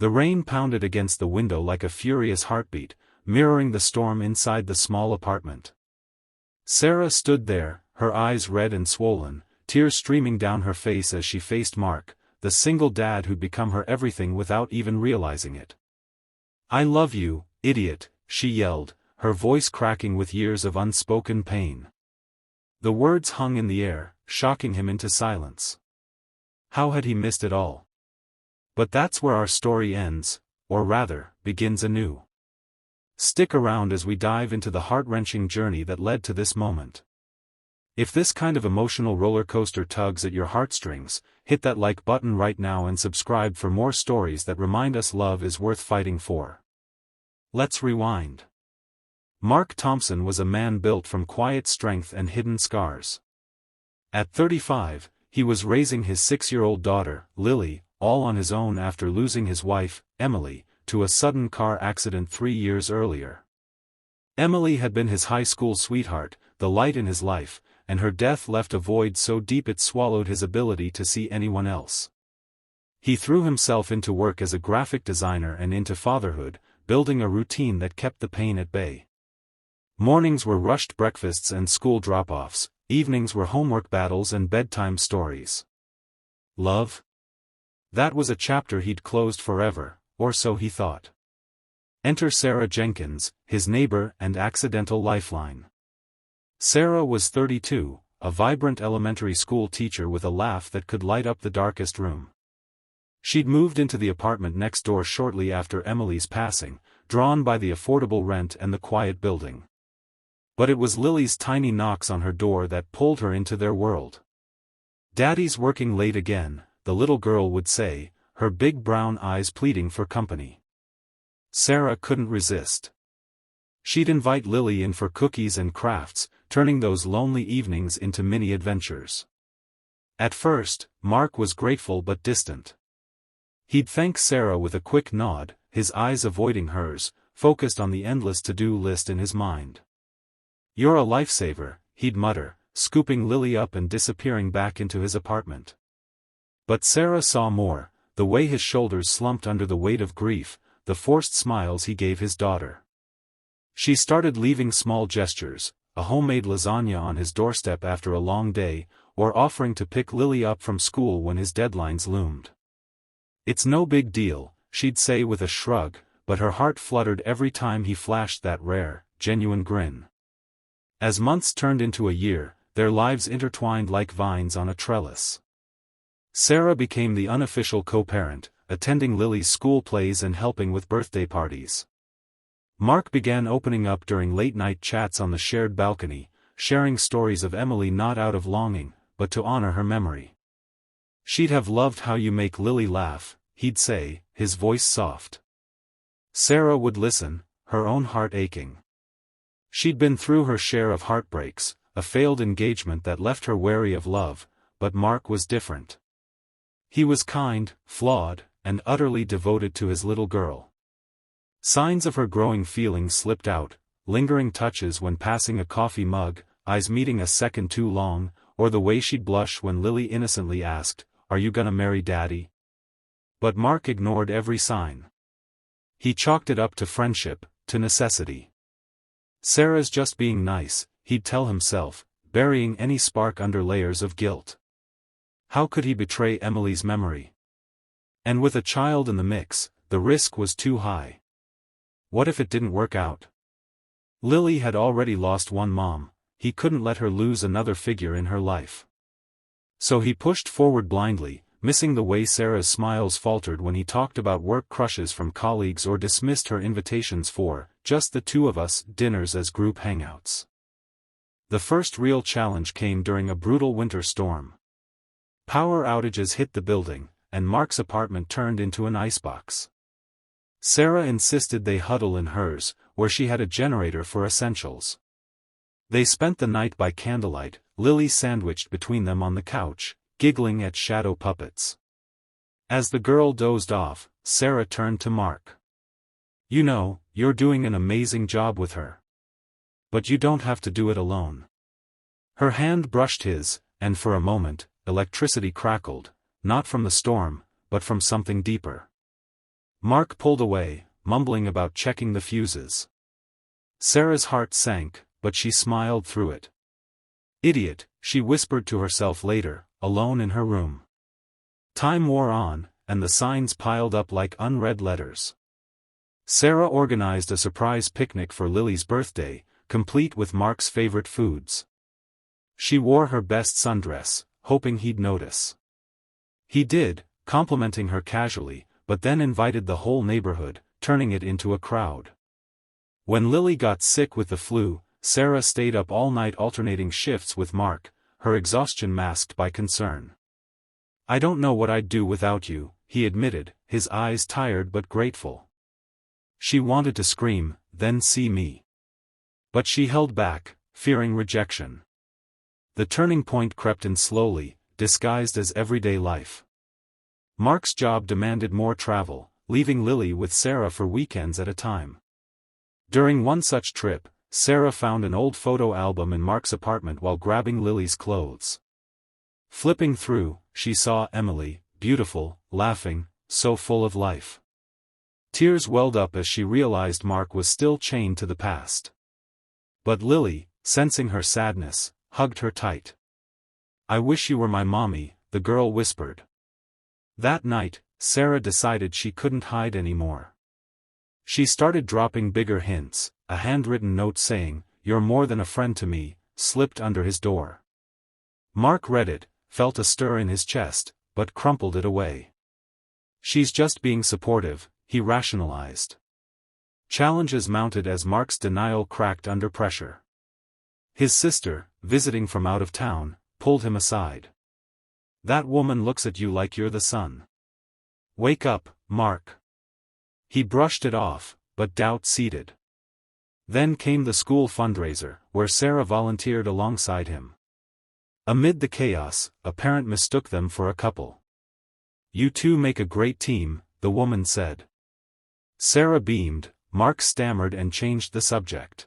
The rain pounded against the window like a furious heartbeat, mirroring the storm inside the small apartment. Sarah stood there, her eyes red and swollen, tears streaming down her face as she faced Mark, the single dad who'd become her everything without even realizing it. "I love you, idiot," she yelled, her voice cracking with years of unspoken pain. The words hung in the air, shocking him into silence. How had he missed it all? But that's where our story ends, or rather, begins anew. Stick around as we dive into the heart-wrenching journey that led to this moment. If this kind of emotional roller coaster tugs at your heartstrings, hit that like button right now and subscribe for more stories that remind us love is worth fighting for. Let's rewind. Mark Thompson was a man built from quiet strength and hidden scars. At 35, he was raising his 6-year-old daughter, Lily, all on his own after losing his wife, Emily, to a sudden car accident 3 years earlier. Emily had been his high school sweetheart, the light in his life, and her death left a void so deep it swallowed his ability to see anyone else. He threw himself into work as a graphic designer and into fatherhood, building a routine that kept the pain at bay. Mornings were rushed breakfasts and school drop-offs, evenings were homework battles and bedtime stories. Love? That was a chapter he'd closed forever, or so he thought. Enter Sarah Jenkins, his neighbor and accidental lifeline. Sarah was 32, a vibrant elementary school teacher with a laugh that could light up the darkest room. She'd moved into the apartment next door shortly after Emily's passing, drawn by the affordable rent and the quiet building. But it was Lily's tiny knocks on her door that pulled her into their world. "Daddy's working late again," the little girl would say, her big brown eyes pleading for company. Sarah couldn't resist. She'd invite Lily in for cookies and crafts, turning those lonely evenings into mini-adventures. At first, Mark was grateful but distant. He'd thank Sarah with a quick nod, his eyes avoiding hers, focused on the endless to-do list in his mind. "You're a lifesaver," he'd mutter, scooping Lily up and disappearing back into his apartment. But Sarah saw more, the way his shoulders slumped under the weight of grief, the forced smiles he gave his daughter. She started leaving small gestures, a homemade lasagna on his doorstep after a long day, or offering to pick Lily up from school when his deadlines loomed. "It's no big deal," she'd say with a shrug, but her heart fluttered every time he flashed that rare, genuine grin. As months turned into a year, their lives intertwined like vines on a trellis. Sarah became the unofficial co-parent, attending Lily's school plays and helping with birthday parties. Mark began opening up during late-night chats on the shared balcony, sharing stories of Emily not out of longing, but to honor her memory. "She'd have loved how you make Lily laugh," he'd say, his voice soft. Sarah would listen, her own heart aching. She'd been through her share of heartbreaks, a failed engagement that left her wary of love, but Mark was different. He was kind, flawed, and utterly devoted to his little girl. Signs of her growing feelings slipped out, lingering touches when passing a coffee mug, eyes meeting a second too long, or the way she'd blush when Lily innocently asked, "Are you gonna marry Daddy?" But Mark ignored every sign. He chalked it up to friendship, to necessity. "Sarah's just being nice," he'd tell himself, burying any spark under layers of guilt. How could he betray Emily's memory? And with a child in the mix, the risk was too high. What if it didn't work out? Lily had already lost one mom, he couldn't let her lose another figure in her life. So he pushed forward blindly, missing the way Sarah's smiles faltered when he talked about work crushes from colleagues or dismissed her invitations for, just the two of us, dinners as group hangouts. The first real challenge came during a brutal winter storm. Power outages hit the building, and Mark's apartment turned into an icebox. Sarah insisted they huddle in hers, where she had a generator for essentials. They spent the night by candlelight, Lily sandwiched between them on the couch, giggling at shadow puppets. As the girl dozed off, Sarah turned to Mark. "You know, you're doing an amazing job with her. But you don't have to do it alone." Her hand brushed his, and for a moment, electricity crackled, not from the storm, but from something deeper. Mark pulled away, mumbling about checking the fuses. Sarah's heart sank, but she smiled through it. Idiot, she whispered to herself later, alone in her room. Time wore on, and the signs piled up like unread letters. Sarah organized a surprise picnic for Lily's birthday, complete with Mark's favorite foods. She wore her best sundress, hoping he'd notice. He did, complimenting her casually, but then invited the whole neighborhood, turning it into a crowd. When Lily got sick with the flu, Sarah stayed up all night alternating shifts with Mark, her exhaustion masked by concern. "I don't know what I'd do without you," he admitted, his eyes tired but grateful. She wanted to scream, "Then see me." But she held back, fearing rejection. The turning point crept in slowly, disguised as everyday life. Mark's job demanded more travel, leaving Lily with Sarah for weekends at a time. During one such trip, Sarah found an old photo album in Mark's apartment while grabbing Lily's clothes. Flipping through, she saw Emily, beautiful, laughing, so full of life. Tears welled up as she realized Mark was still chained to the past. But Lily, sensing her sadness, hugged her tight. "I wish you were my mommy," the girl whispered. That night, Sarah decided she couldn't hide anymore. She started dropping bigger hints. A handwritten note saying, "You're more than a friend to me," slipped under his door. Mark read it, felt a stir in his chest, but crumpled it away. "She's just being supportive," he rationalized. Challenges mounted as Mark's denial cracked under pressure. His sister, visiting from out of town, pulled him aside. "That woman looks at you like you're the sun. Wake up, Mark." He brushed it off, but doubt seeded. Then came the school fundraiser, where Sarah volunteered alongside him. Amid the chaos, a parent mistook them for a couple. "You two make a great team," the woman said. Sarah beamed, Mark stammered and changed the subject.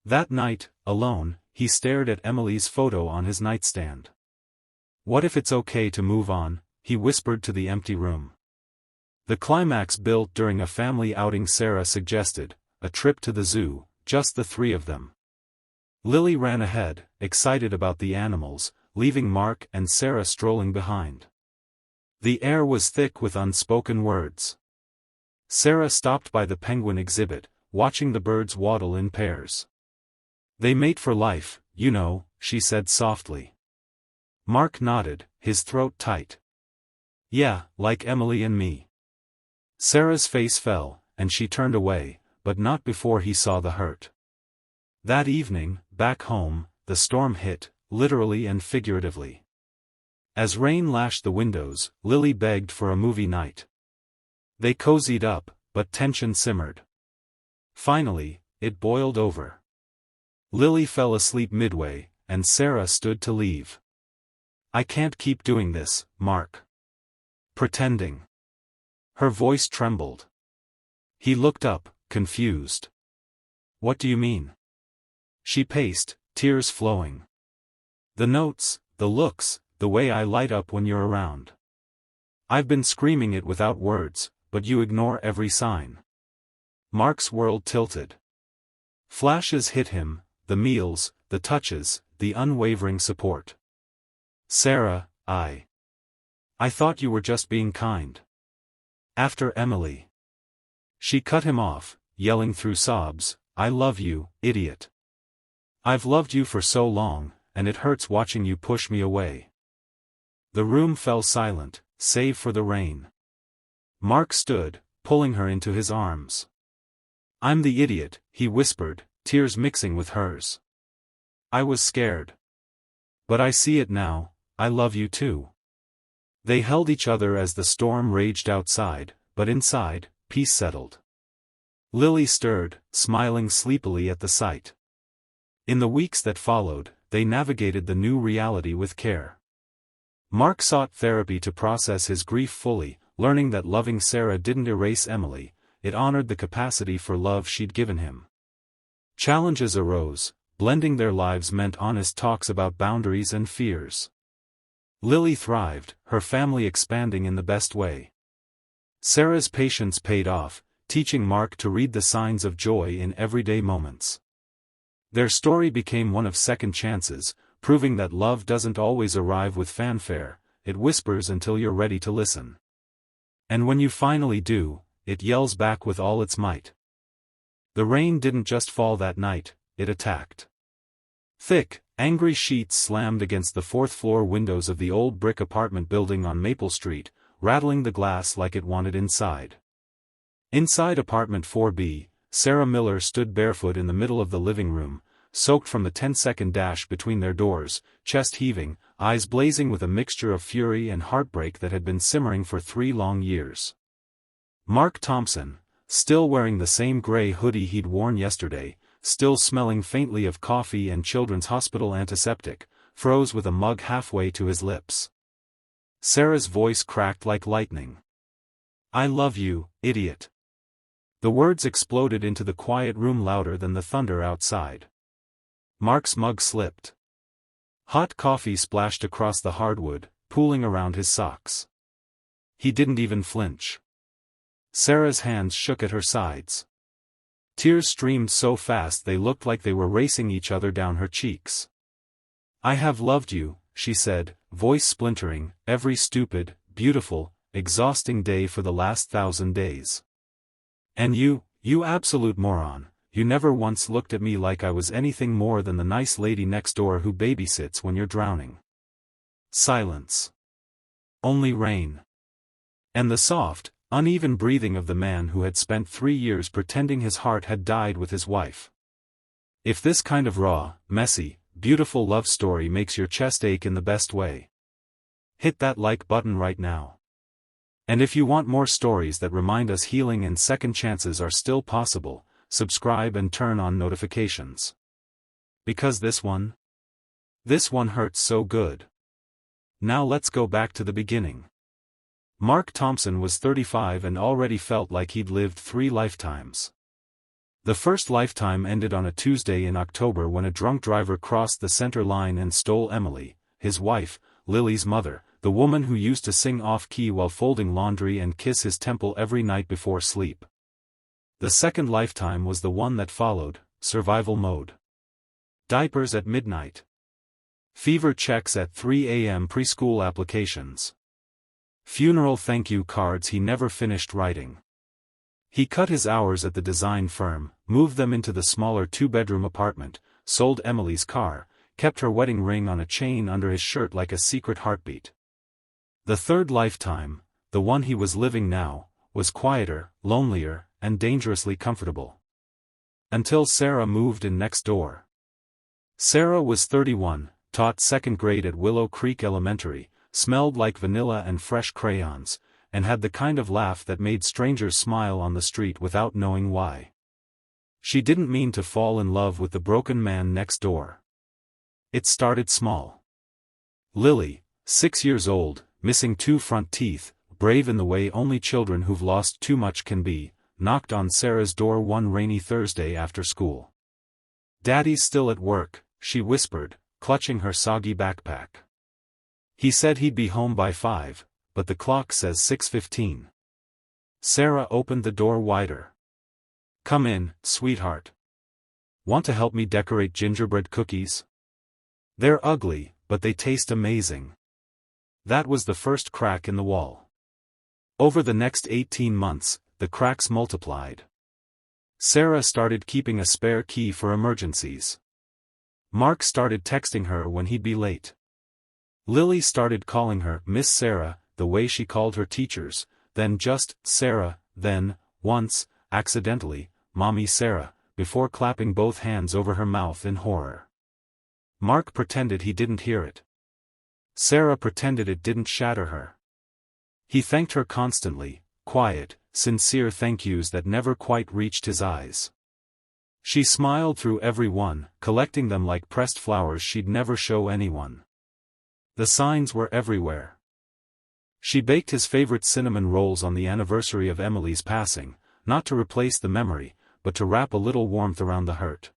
That night, alone, he stared at Emily's photo on his nightstand. "What if it's okay to move on?" he whispered to the empty room. The climax built during a family outing Sarah suggested, a trip to the zoo, just the three of them. Lily ran ahead, excited about the animals, leaving Mark and Sarah strolling behind. The air was thick with unspoken words. Sarah stopped by the penguin exhibit, watching the birds waddle in pairs. "They mate for life, you know," she said softly. Mark nodded, his throat tight. "Yeah, like Emily and me." Sarah's face fell, and she turned away, but not before he saw the hurt. That evening, back home, the storm hit, literally and figuratively. As rain lashed the windows, Lily begged for a movie night. They cozied up, but tension simmered. Finally, it boiled over. Lily fell asleep midway, and Sarah stood to leave. "I can't keep doing this, Mark." "Pretending." Her voice trembled. He looked up, confused. "What do you mean?" She paced, tears flowing. "The notes, the looks, the way I light up when you're around. I've been screaming it without words, but you ignore every sign." Mark's world tilted. Flashes hit him, the meals, the touches, the unwavering support. "Sarah, I thought you were just being kind. After Emily." She cut him off, yelling through sobs, "I love you, idiot. I've loved you for so long, and it hurts watching you push me away." The room fell silent, save for the rain. Mark stood, pulling her into his arms. "I'm the idiot," he whispered, tears mixing with hers. "I was scared. But I see it now, I love you too." They held each other as the storm raged outside, but inside, peace settled. Lily stirred, smiling sleepily at the sight. In the weeks that followed, they navigated the new reality with care. Mark sought therapy to process his grief fully, learning that loving Sarah didn't erase Emily, it honored the capacity for love she'd given him. Challenges arose, blending their lives meant honest talks about boundaries and fears. Lily thrived, her family expanding in the best way. Sarah's patience paid off, teaching Mark to read the signs of joy in everyday moments. Their story became one of second chances, proving that love doesn't always arrive with fanfare, it whispers until you're ready to listen. And when you finally do, it yells back with all its might. The rain didn't just fall that night, it attacked. Thick, angry sheets slammed against the fourth-floor windows of the old brick apartment building on Maple Street, rattling the glass like it wanted inside. Inside apartment 4B, Sarah Miller stood barefoot in the middle of the living room, soaked from the 10-second dash between their doors, chest heaving, eyes blazing with a mixture of fury and heartbreak that had been simmering for 3 long years. Mark Thompson, still wearing the same gray hoodie he'd worn yesterday, still smelling faintly of coffee and children's hospital antiseptic, froze with a mug halfway to his lips. Sarah's voice cracked like lightning. "I love you, idiot." The words exploded into the quiet room louder than the thunder outside. Mark's mug slipped. Hot coffee splashed across the hardwood, pooling around his socks. He didn't even flinch. Sarah's hands shook at her sides. Tears streamed so fast they looked like they were racing each other down her cheeks. "I have loved you," she said, voice splintering, "every stupid, beautiful, exhausting day for the last 1,000 days. And you absolute moron, you never once looked at me like I was anything more than the nice lady next door who babysits when you're drowning." Silence. Only rain. And the soft, uneven breathing of the man who had spent 3 years pretending his heart had died with his wife. If this kind of raw, messy, beautiful love story makes your chest ache in the best way, hit that like button right now. And if you want more stories that remind us healing and second chances are still possible, subscribe and turn on notifications. Because this one hurts so good. Now let's go back to the beginning. Mark Thompson was 35 and already felt like he'd lived 3 lifetimes. The first lifetime ended on a Tuesday in October when a drunk driver crossed the center line and stole Emily, his wife, Lily's mother, the woman who used to sing off-key while folding laundry and kiss his temple every night before sleep. The second lifetime was the one that followed, survival mode. Diapers at midnight. Fever checks at 3 a.m. preschool applications. Funeral thank you cards he never finished writing. He cut his hours at the design firm, moved them into the smaller 2-bedroom apartment, sold Emily's car, kept her wedding ring on a chain under his shirt like a secret heartbeat. The third lifetime, the one he was living now, was quieter, lonelier, and dangerously comfortable. Until Sarah moved in next door. Sarah was 31, taught 2nd grade at Willow Creek Elementary, smelled like vanilla and fresh crayons, and had the kind of laugh that made strangers smile on the street without knowing why. She didn't mean to fall in love with the broken man next door. It started small. Lily, 6 years old, missing 2 front teeth, brave in the way only children who've lost too much can be, knocked on Sarah's door one rainy Thursday after school. "Daddy's still at work," she whispered, clutching her soggy backpack. "He said he'd be home by 5, but the clock says 6:15. Sarah opened the door wider. "Come in, sweetheart. Want to help me decorate gingerbread cookies? They're ugly, but they taste amazing." That was the first crack in the wall. Over the next 18 months, the cracks multiplied. Sarah started keeping a spare key for emergencies. Mark started texting her when he'd be late. Lily started calling her Miss Sarah, the way she called her teachers, then just Sarah, then, once, accidentally, Mommy Sarah, before clapping both hands over her mouth in horror. Mark pretended he didn't hear it. Sarah pretended it didn't shatter her. He thanked her constantly, quiet, sincere thank yous that never quite reached his eyes. She smiled through every one, collecting them like pressed flowers she'd never show anyone. The signs were everywhere. She baked his favorite cinnamon rolls on the anniversary of Emily's passing, not to replace the memory, but to wrap a little warmth around the hurt.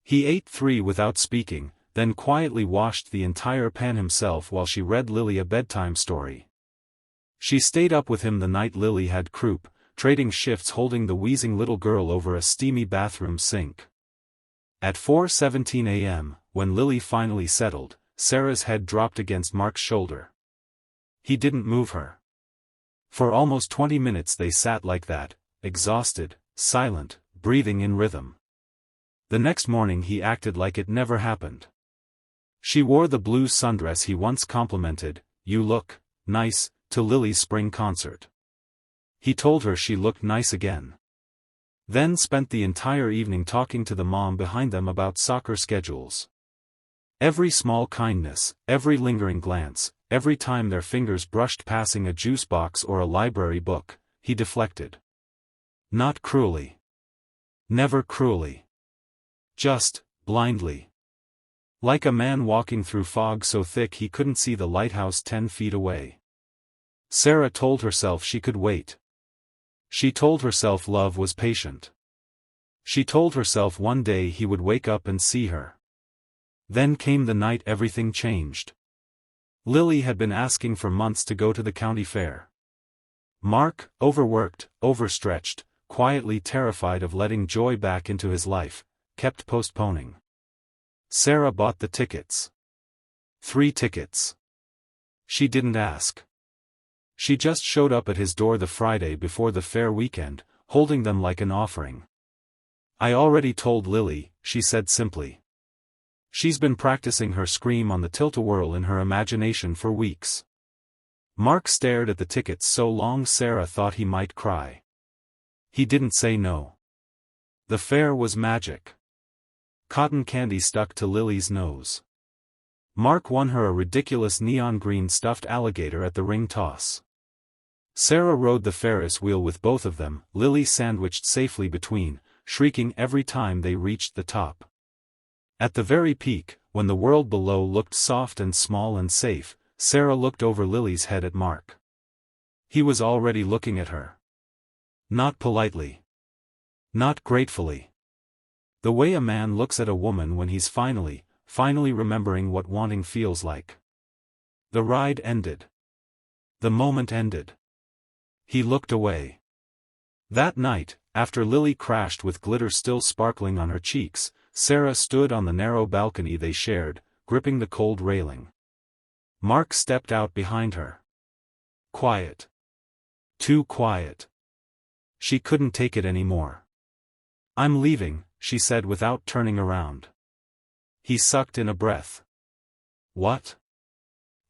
He ate 3 without speaking, then quietly washed the entire pan himself while she read Lily a bedtime story. She stayed up with him the night Lily had croup, trading shifts holding the wheezing little girl over a steamy bathroom sink. At 4:17 a.m., when Lily finally settled, Sarah's head dropped against Mark's shoulder. He didn't move her. For almost 20 minutes they sat like that, exhausted, silent, breathing in rhythm. The next morning he acted like it never happened. She wore the blue sundress he once complimented, "You look nice," to Lily's spring concert. He told her she looked nice again. Then spent the entire evening talking to the mom behind them about soccer schedules. Every small kindness, every lingering glance, every time their fingers brushed passing a juice box or a library book, he deflected. Not cruelly. Never cruelly. Just, blindly. Like a man walking through fog so thick he couldn't see the lighthouse 10 feet away. Sarah told herself she could wait. She told herself love was patient. She told herself one day he would wake up and see her. Then came the night everything changed. Lily had been asking for months to go to the county fair. Mark, overworked, overstretched, quietly terrified of letting joy back into his life, kept postponing. Sarah bought the tickets. 3 tickets. She didn't ask. She just showed up at his door the Friday before the fair weekend, holding them like an offering. "I already told Lily," she said simply. She's been practicing her scream on the tilt-a-whirl in her imagination for weeks. Mark stared at the tickets so long Sarah thought he might cry. He didn't say no. The fair was magic. Cotton candy stuck to Lily's nose. Mark won her a ridiculous neon green stuffed alligator at the ring toss. Sarah rode the Ferris wheel with both of them, Lily sandwiched safely between, shrieking every time they reached the top. At the very peak, when the world below looked soft and small and safe, Sarah looked over Lily's head at Mark. He was already looking at her. Not politely. Not gratefully. The way a man looks at a woman when he's finally remembering what wanting feels like. The ride ended. The moment ended. He looked away. That night, after Lily crashed with glitter still sparkling on her cheeks, Sarah stood on the narrow balcony they shared, gripping the cold railing. Mark stepped out behind her. Quiet. Too quiet. She couldn't take it anymore. "I'm leaving," she said without turning around. He sucked in a breath. "What?"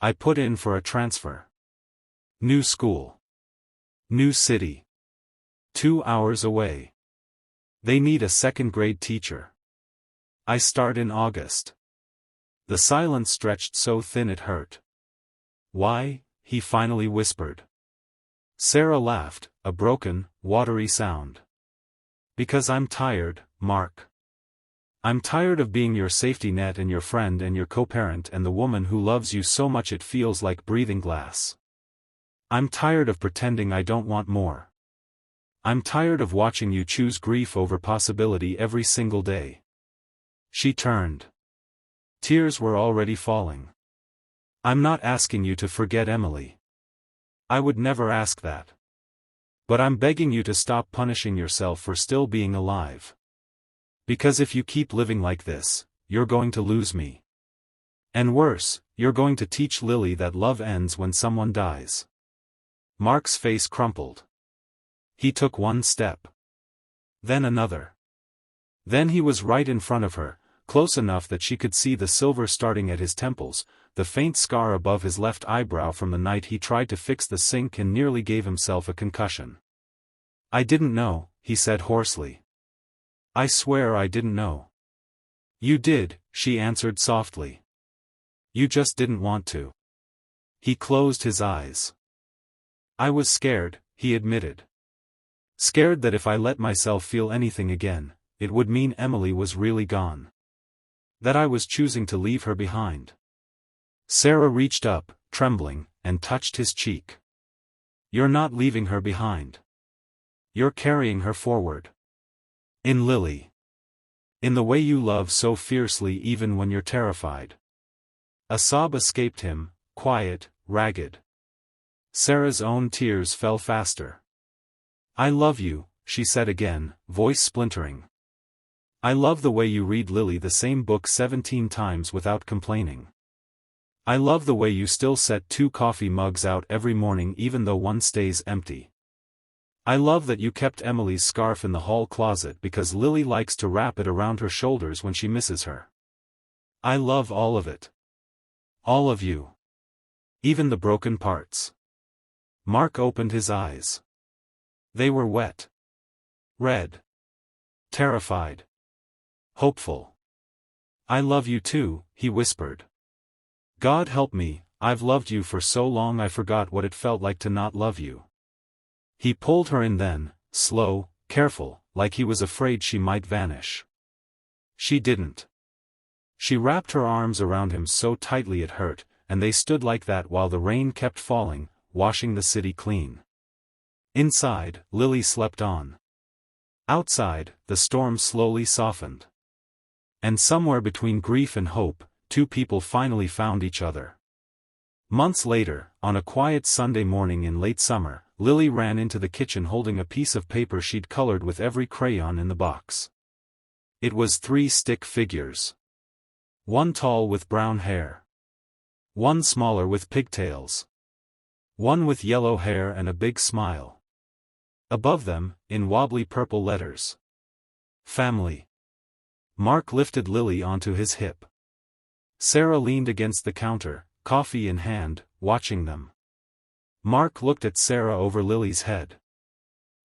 "I put in for a transfer. New school. New city. 2 hours away. They need a second-grade teacher. I start in August." The silence stretched so thin it hurt. "Why?" he finally whispered. Sarah laughed, a broken, watery sound. "Because I'm tired, Mark. I'm tired of being your safety net and your friend and your co-parent and the woman who loves you so much it feels like breathing glass. I'm tired of pretending I don't want more. I'm tired of watching you choose grief over possibility every single day." She turned. Tears were already falling. "I'm not asking you to forget Emily. I would never ask that. But I'm begging you to stop punishing yourself for still being alive. Because if you keep living like this, you're going to lose me. And worse, you're going to teach Lily that love ends when someone dies." Mark's face crumpled. He took one step. Then another. Then he was right in front of her, close enough that she could see the silver starting at his temples, the faint scar above his left eyebrow from the night he tried to fix the sink and nearly gave himself a concussion. "I didn't know," he said hoarsely. "I swear I didn't know." "You did," she answered softly. "You just didn't want to." He closed his eyes. "I was scared," he admitted. "Scared that if I let myself feel anything again, it would mean Emily was really gone. That I was choosing to leave her behind." Sarah reached up, trembling, and touched his cheek. "You're not leaving her behind. You're carrying her forward. In Lily. In the way you love so fiercely even when you're terrified." A sob escaped him, quiet, ragged. Sarah's own tears fell faster. "I love you," she said again, voice splintering. "I love the way you read Lily the same book 17 times without complaining. I love the way you still set 2 coffee mugs out every morning even though one stays empty. I love that you kept Emily's scarf in the hall closet because Lily likes to wrap it around her shoulders when she misses her. I love all of it. All of you. Even the broken parts." Mark opened his eyes. They were wet. Red. Terrified. Hopeful. "I love you too," he whispered. "God help me, I've loved you for so long I forgot what it felt like to not love you." He pulled her in then, slow, careful, like he was afraid she might vanish. She didn't. She wrapped her arms around him so tightly it hurt, and they stood like that while the rain kept falling, washing the city clean. Inside, Lily slept on. Outside, the storm slowly softened. And somewhere between grief and hope, 2 people finally found each other. Months later, on a quiet Sunday morning in late summer, Lily ran into the kitchen holding a piece of paper she'd colored with every crayon in the box. It was 3 stick figures. One tall with brown hair. One smaller with pigtails. One with yellow hair and a big smile. Above them, in wobbly purple letters. Family. Mark lifted Lily onto his hip. Sarah leaned against the counter, coffee in hand, watching them. Mark looked at Sarah over Lily's head.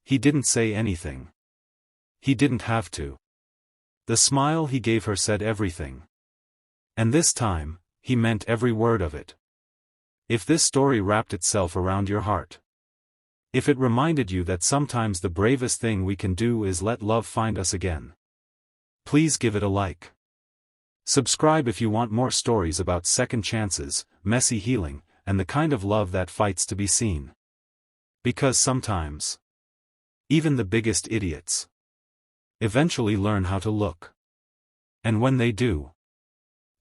He didn't say anything. He didn't have to. The smile he gave her said everything. And this time, he meant every word of it. If this story wrapped itself around your heart. If it reminded you that sometimes the bravest thing we can do is let love find us again. Please give it a like. Subscribe if you want more stories about second chances, messy healing, and the kind of love that fights to be seen. Because sometimes, even the biggest idiots eventually learn how to look. And when they do,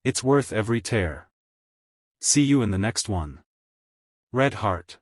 it's worth every tear. See you in the next one. Red Heart.